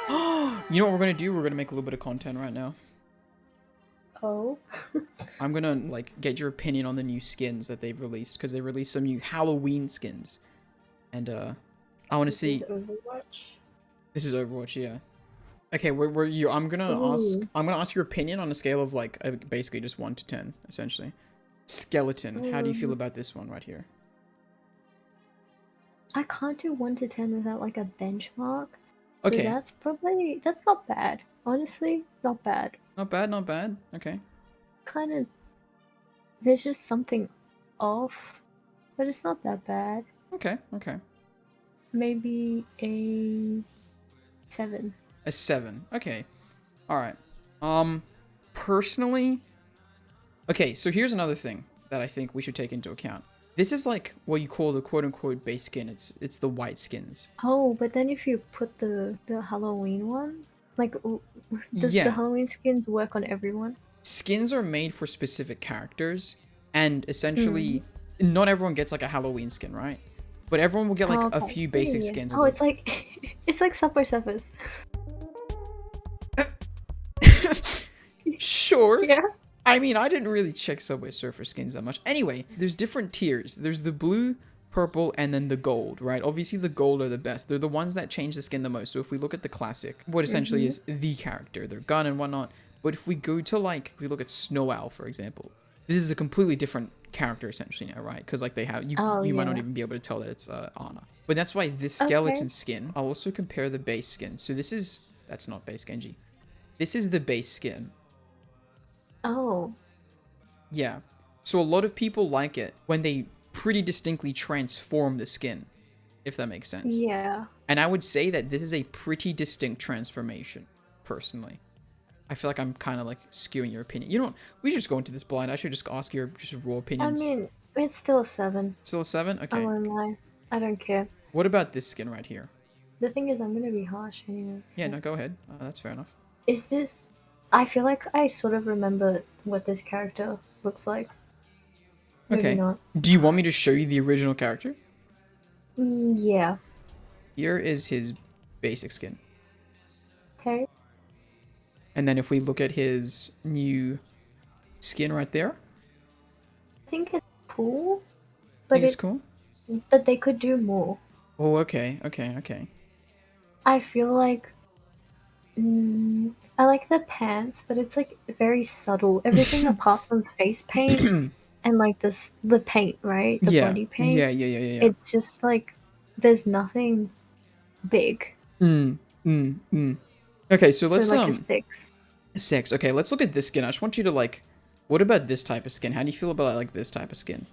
You know what we're gonna do? We're gonna make a little bit of content right now. Oh. I'm gonna like get your opinion on the new skins that they've released because they released some new Halloween skins, and I want to This is see. Overwatch. This is Overwatch, yeah. Okay, where you? I'm gonna ask. Ooh. I'm gonna ask your opinion on a scale of like basically just 1 to 10, essentially. Skeleton. How do you feel Um, about this one right here? I can't do 1 to 10 without like a benchmark. So Okay, that's not bad. Honestly, not bad. not bad, not bad. Okay, Kind of, there's just something off, but it's not that bad. okay, okay. Maybe a 7. A 7. Okay, all right. Personally, okay. So here's another thing that I think we should take into account. This is like what you call the quote-unquote base skin. It's the white skins. Oh, but then if you put the Halloween one, like, does the Yeah, Halloween skins work on everyone? skins are made for specific characters, and Hmm. essentially, not everyone gets like a Halloween skin, right? But everyone will get like Oh, a okay. few Yeah, basic yeah, yeah. skins of Oh, the. it's like it's like Subway Surfers. Sure. Yeah. I mean, I didn't really check Subway Surfer skins that much. Anyway, there's different tiers. There's the blue, purple, and then the gold, right? Obviously, the gold are the best. They're the ones that change the skin the most. So if we look at the classic, what essentially Mm-hmm. is the character, their gun and whatnot. But if we go to like, if we look at Snow Owl, for example, this is a completely different character essentially now, right? Because like they have, Oh you might not yeah. even be able to tell that it's Anna. But that's why this Okay. skeleton skin, I'll also compare the base skin. So this is, that's not base Genji. This is the base skin. Oh. Yeah. So a lot of people like it when they pretty distinctly transform the skin, if that makes sense. Yeah. And I would say that this is a pretty distinct transformation, personally. I feel like I'm kind of like skewing your opinion. You know, we should just go into this blind. I should just ask your just raw I opinions. mean, it's still a 7. Still a 7? I Okay. won't lie. I don't care. What about this skin right here? The thing is, I'm gonna be harsh anyway. Yeah, So, no, go ahead. That's fair enough. is this? I feel like I sort of remember what this character looks like. Maybe Okay. not. Do you want me to show you the original character? Yeah. Here is his basic skin. Okay. And then if we look at his new skin right there, I think it's cool, I think but it's it cool. but they could do more. Oh, okay, okay, okay. I feel like I like the pants, but it's like very subtle. Everything apart from face paint and like the paint, right? The Yeah, body paint. yeah, yeah, yeah, yeah, yeah. It's just like there's nothing big. Mm, Okay, so So let's like a 6. 6. Okay, let's look at this skin. I just want you to like, what about this type of skin? How do you feel about like this type of skin?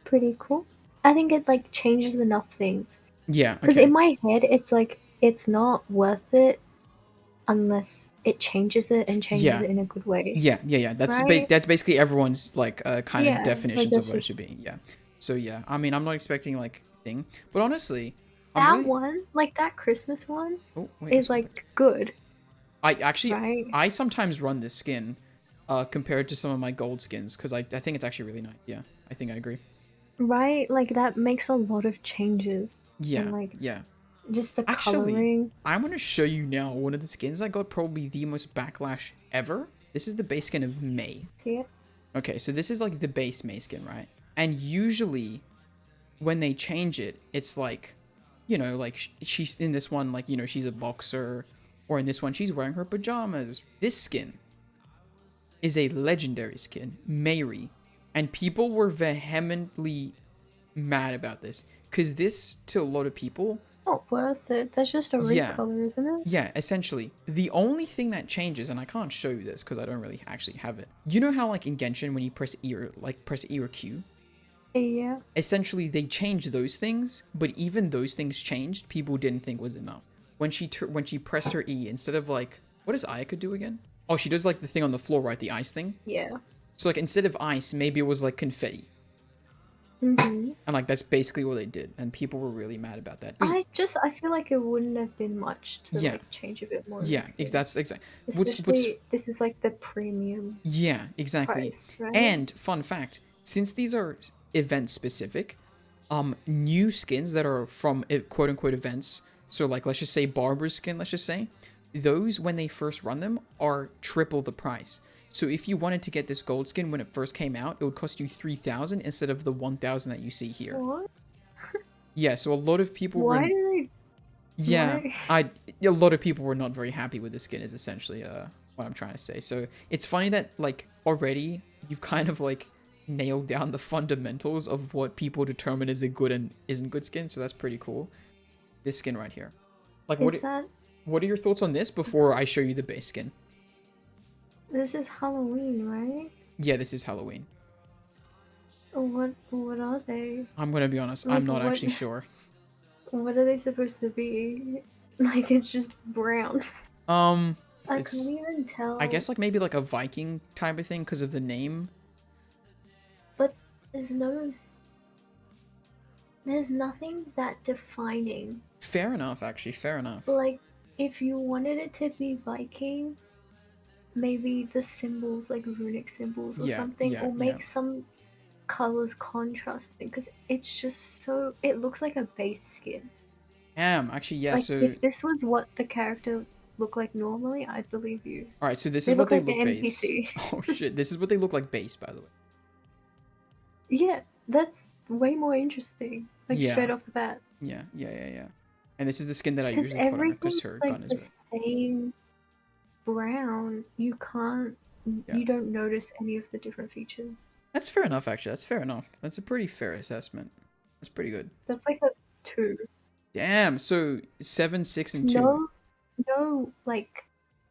Pretty cool. I think it like changes enough things. Yeah. Because in Okay. my head it's like it's not worth it unless it changes it and changes Yeah. it in a good way. Yeah. Yeah. Yeah. Right? That's basically everyone's like kind of Yeah. Like definitions of that's what it should just be. Yeah. So yeah, I mean, I'm not expecting like thing, but honestly, I'm that really. one, like that Christmas one, Oh wait, is let's go back. like good, I actually, right? I sometimes run this skin, compared to some of my gold skins because I think it's actually really nice. Yeah, I think I agree. Right? Like that makes a lot of changes. And Yeah. like Yeah. just the Actually, coloring. I'm going to show you now one of the skins that got probably the most backlash ever. This is the base skin of May. See it? Okay, so this is like the base May skin, right? And usually when they change it, it's like, you know, like she's in this one, like, you know, she's a boxer, or in this one, she's wearing her pajamas. This skin is a legendary skin, Mayri. And people were vehemently mad about this. Because this, to a lot of people, Not worth it. That's just a yeah, recolor, isn't it? yeah, essentially. The only thing that changes, and I can't show you this because I don't really actually have it. You know how like in Genshin when you press E or like press E or Q, Yeah. essentially they changed those things, but even those things changed, people didn't think was enough. When she pressed her E, instead of like, what does Ayaka do again? Oh, she does like the thing on the floor, right? The ice thing. Yeah. So like instead of ice, maybe it was like confetti. Mm-hmm. And like that's basically what they did, and people were really mad about that. But I feel like it wouldn't have been much to yeah, like change a bit more in yeah, this game. that's exactly. What's Especially this is like the premium Yeah, exactly. price, right? And fun fact, since these are event specific, new skins that are from quote unquote events. So like, let's just say Barber's skin, let's just say, those when they first run them are triple the price. So if you wanted to get this gold skin when it first came out, it would cost you 3,000 instead of the 1,000 that you see here. What? Yeah, so a lot of people Why were, do they? yeah, Why? a lot of people were not very happy with the skin is essentially what I'm trying to say. So it's funny that like already you've kind of like nailed down the fundamentals of what people determine is a good and isn't good skin. So that's pretty cool. This skin right here. Like what are your thoughts on this before I show you the base skin? This is Halloween, right? Yeah, this is Halloween. What are they? I'm gonna be honest, Like, I'm not actually sure. What are they supposed to be? Like, it's just brown. I can't even tell. I guess like maybe like a Viking type of thing because of the name. But there's nothing that defining. Fair enough, actually, fair enough. Like, if you wanted it to be Viking, maybe the symbols, like runic symbols or something, or make some colors contrasting, because it's just so, it looks like a base skin. Actually, yeah, like, so if this was what the character looked like normally, I'd believe you. Alright, so this is what they like look base. NPC. Oh shit, this is what they look like base, by the way. Yeah, that's way more interesting. Like, straight off the bat. Yeah. And this is the skin that I usually put on her because her like gun is the same brown. You can't. You don't notice any of the different features. That's fair enough, actually. That's fair enough. That's a pretty fair assessment. That's pretty good. That's like a 2. Damn. So 7, 6, and 2. No, like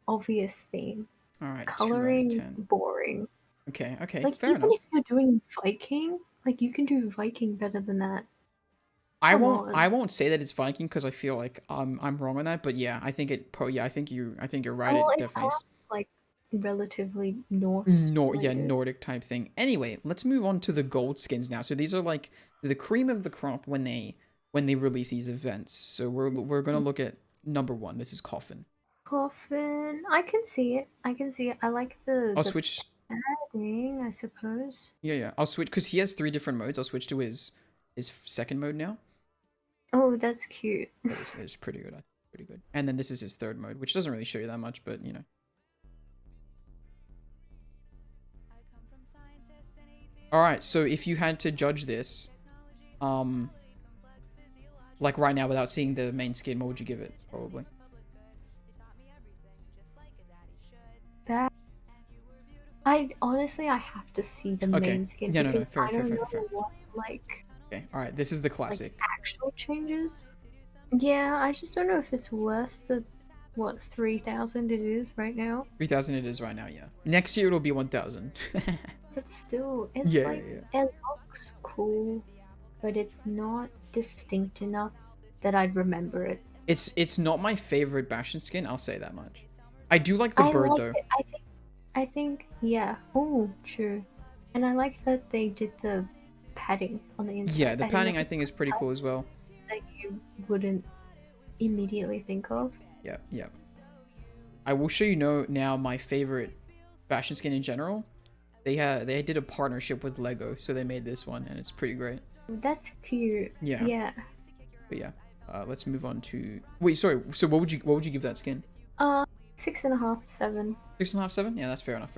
obvious theme. All right. Coloring boring. Okay. Like fair even enough. if you're doing Viking, like you can do Viking better than that. I won't say that it's Viking because I feel like I'm wrong on that, but yeah, I think I think you're right. Well, it it definitely sounds like relatively Norse. Nordic type thing. Anyway, let's move on to the gold skins now. So these are like the cream of the crop when they release these events. So we're gonna look at number 1. This is Coffin. Coffin. I can see it. I like I'll switch. Padding, I suppose. Yeah. I'll switch because he has 3 different modes. I'll switch to his second mode now. Oh, that's cute. That is pretty good. Pretty good. And then this is his third mode, which doesn't really show you that much, but you know. All right, so if you had to judge this, like right now without seeing the main skin, what would you give it? Probably. That. I have to see the main skin because I don't know what like. Okay, all right. This is the classic. Like actual changes. Yeah, I just don't know if it's worth the 3,000 it is right now. 3,000 it is right now. Yeah. Next year it'll be 1,000. But still, it's it looks cool, but it's not distinct enough that I'd remember it. It's not my favorite Bastion skin. I'll say that much. I do like the bird though. I think yeah. Oh, true. And I like that they did the padding on the inside. Yeah, the padding I think is pretty cool as well. That you wouldn't immediately think of. Yeah. I will show you now my favorite Bastion skin in general. They did a partnership with Lego, so they made this one, and it's pretty great. That's cute. Yeah. But yeah, let's move on to. Wait, sorry. So what would you give that skin? 6.5, 7. 6.5, 7? Yeah, that's fair enough.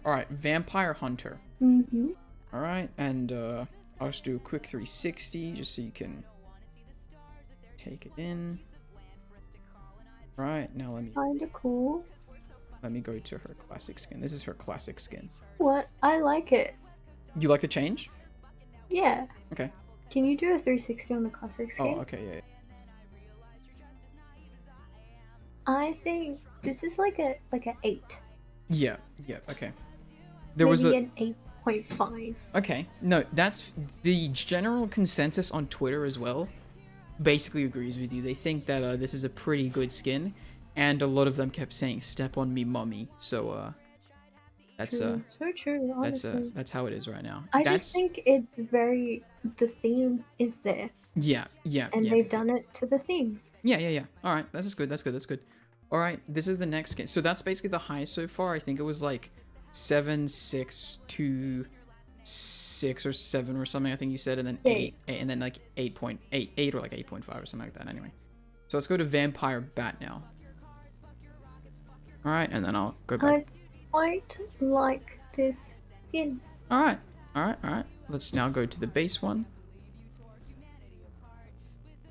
All right, Vampire Hunter. Mm-hmm. All right, and I'll just do a quick 360 just so you can take it in. All right, now Kinda cool. Let me go to her classic skin. This is her classic skin. What? I like it. You like the change? Yeah. Okay. Can you do a 360 on the classic skin? Oh, okay, yeah. I think this is like a 8. Yeah, okay. Maybe an 8.5. Okay, no, that's the general consensus on Twitter as well. Basically agrees with you. They think that this is a pretty good skin, and a lot of them kept saying "Step on me, mummy." So that's true. So true. Honestly, that's how it is right now. I just think it's the theme is there. Yeah. And they've done it to the theme. Yeah. All right, that's good. All right, this is the next skin. So that's basically the highest so far. I think it was like 7, 6, 2, 6 or 7 or something, I think you said, and then 8, and then like 8.8 or like 8.5 or something like that. Anyway, so let's go to Vampire Bat now. All right, and then I'll go back. I quite like this skin. All right, all right, all right. Let's now go to the base one.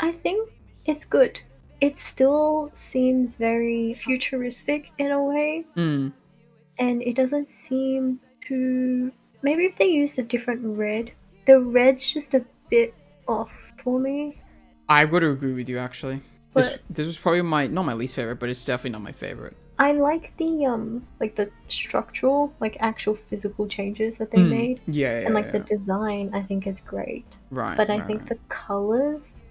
I think it's good. It still seems very futuristic in a way. Mm. And it doesn't seem to... Maybe if they used a different red. The red's just a bit off for me. I would agree with you, actually. But this was probably not my least favorite, but it's definitely not my favorite. I like the structural, like actual physical changes that they made. Yeah, and the design, I think, is great. Right. But I think the colors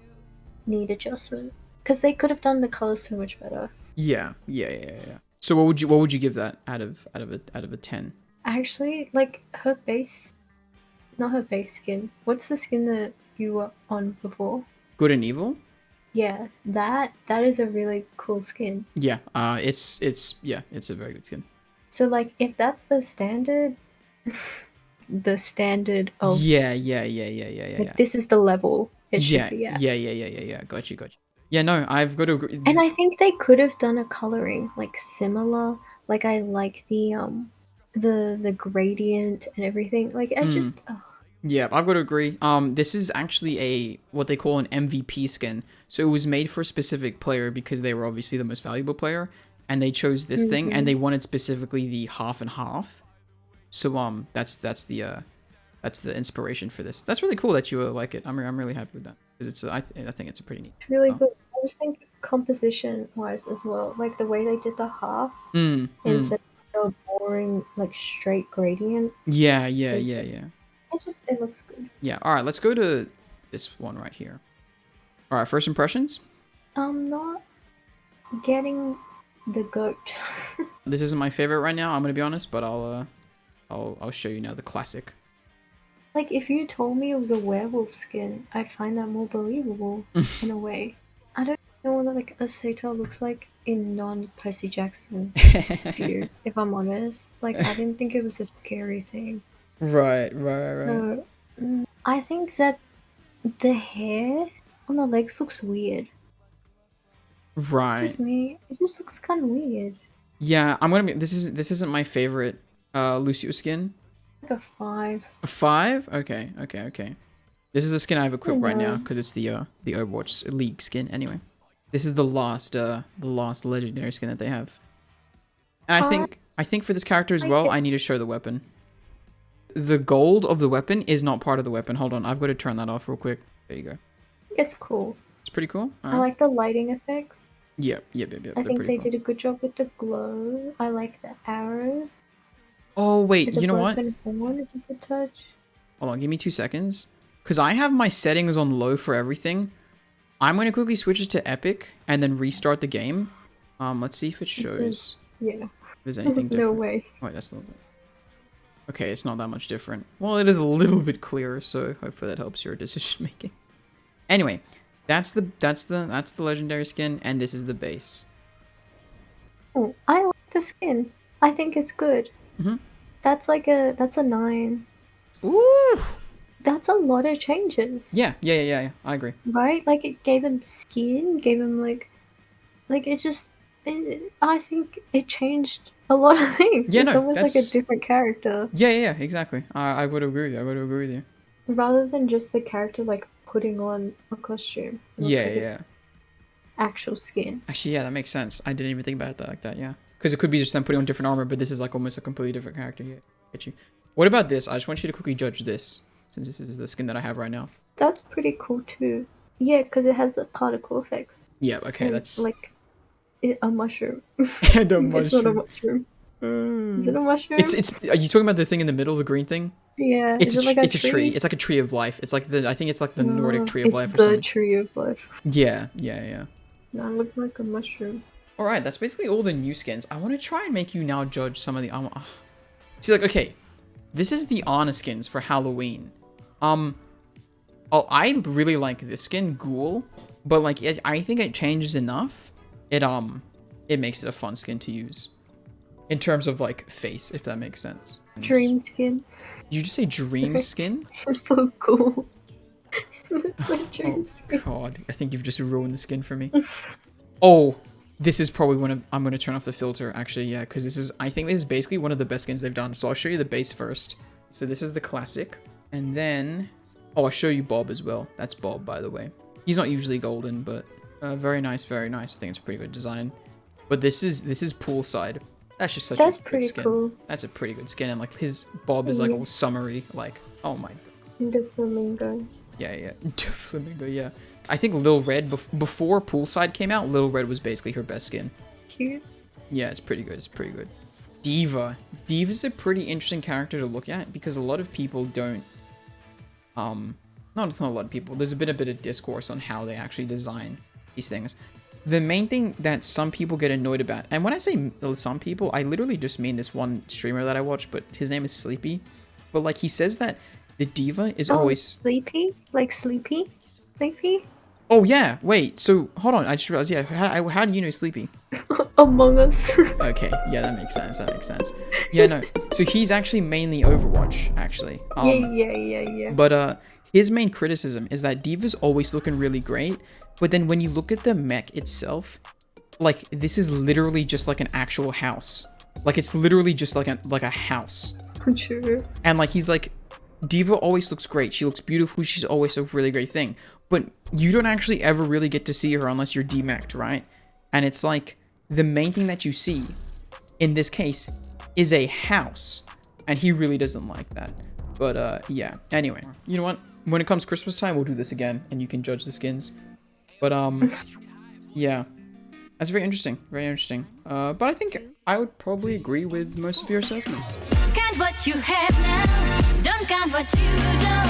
need adjustment because they could have done the colors so much better. Yeah. So what would you give that out of a 10? Actually, like her base, not her base skin. What's the skin that you were on before? Good and Evil? Yeah, that is a really cool skin. Yeah, it's a very good skin. So like if that's the standard the standard of yeah. This is the level it should be at. Yeah. Got you. Yeah, no, I've got to agree. And I think they could have done a coloring like similar. Like I like the gradient and everything. Like I just Yeah, I've got to agree. This is actually what they call an MVP skin. So it was made for a specific player because they were obviously the most valuable player, and they chose this thing, and they wanted specifically the half and half. So that's the inspiration for this. That's really cool that you like it. I'm really happy with that because I think it's a pretty neat. It's really good. I just think composition wise as well, like the way they did the half instead of boring like straight gradient. Yeah. It looks good. Yeah. All right, let's go to this one right here. All right, first impressions. I'm not getting the goat. This isn't my favorite right now. I'm gonna be honest, but I'll show you now the classic. Like if you told me it was a werewolf skin, I'd find that more believable in a way. I don't know what like a satyr looks like in non-Percy Jackson view. If I'm honest, like I didn't think it was a scary thing. Right. So, I think that the hair on the legs looks weird. Right. Just me. It just looks kind of weird. Yeah, I'm gonna be. This isn't my favorite Lucio skin. Like a 5. A 5? Okay. This is the skin I have equipped right now because it's the Overwatch League skin. Anyway, this is the last legendary skin that they have. And I think for this character as well, I need to show the weapon. The gold of the weapon is not part of the weapon. Hold on, I've got to turn that off real quick. There you go. It's cool. It's pretty cool. I like the lighting effects. Yep. I think they did a good job with the glow. I like the arrows. Oh wait, you know what? Horn is a good touch. Hold on, give me 2 seconds. Because I have my settings on low for everything. I'm going to quickly switch it to epic and then restart the game. Let's see if it shows. Yeah. There's anything There's different. no way. Wait, that's not... Okay, it's not that much different. Well, it is a little bit clearer, so hopefully that helps your decision making. Anyway, that's the legendary skin, and this is the base. Oh, I like the skin. I think it's good. That's a 9. Ooh. That's a lot of changes. Yeah. I agree. Right? Like it gave him skin, gave him like it's just. I think it changed a lot of things. Yeah, it's almost like a different character. Yeah, exactly. I would agree with you. Rather than just the character like putting on a costume. Yeah. Actual skin. Actually, yeah, that makes sense. I didn't even think about it like that, yeah. Because it could be just them putting on different armor, but this is like almost a completely different character. Yeah, get you. What about this? I just want you to quickly judge this, since this is the skin that I have right now. That's pretty cool too. Yeah, because it has the particle effects. Yeah, okay, and that's... like a mushroom. And a mushroom. It's not a mushroom. Is it a mushroom? It's. Are you talking about the thing in the middle, the green thing? Yeah. It's a tree. It's like a tree of life. It's like I think it's like the Nordic tree of life or something. It's the tree of life. Yeah. No, it looked like a mushroom. All right, that's basically all the new skins. I want to try and make you now judge some of the. See, like, okay, this is the Anna skins for Halloween. I really like this skin, Ghoul, but like I think it changes enough. It makes it a fun skin to use, in terms of like face, if that makes sense. Dream skin. You just say dream skin? It's so cool. It looks like dream skin. God, I think you've just ruined the skin for me. Oh, this is probably one of... I'm going to turn off the filter, actually, yeah, because this is... I think this is basically one of the best skins they've done. So I'll show you the base first. So this is the classic. And then... Oh, I'll show you Bob as well. That's Bob, by the way. He's not usually golden, but very nice, very nice. I think it's a pretty good design. But this is poolside. That's just such a good skin. Cool. That's a pretty good skin, and like his Bob is like all summery. Like, oh my god. The flamingo. Yeah. Flamingo, yeah. I think Lil Red before Poolside came out, Lil Red was basically her best skin. Cute. Yeah, it's pretty good. It's pretty good. Diva's a pretty interesting character to look at because a lot of people don't. Not a lot of people. There's been a bit of discourse on how they actually design these things. The main thing that some people get annoyed about, and when I say some people, I literally just mean this one streamer that I watch, but his name is Sleepy. But like he says that the diva is always Sleepy, like Sleepy. Oh yeah, wait. So hold on, I just realized. Yeah, how do you know Sleepy? Among Us. Okay, yeah, that makes sense. Yeah, no. So he's actually mainly Overwatch, actually. Yeah. But his main criticism is that Diva's always looking really great, but then when you look at the mech itself, like this is literally just like an actual house. Like it's literally just like a house. True. And like he's like, Diva always looks great. She looks beautiful. She's always a really great thing. But you don't actually ever really get to see her unless you're demeched, right? And it's like the main thing that you see in this case is a house, and he really doesn't like that. But yeah. Anyway, you know what? When it comes Christmas time, we'll do this again, and you can judge the skins. But yeah, that's very interesting. Very interesting. But I think I would probably agree with most of your assessments. Count what you have now. Don't count what you don't.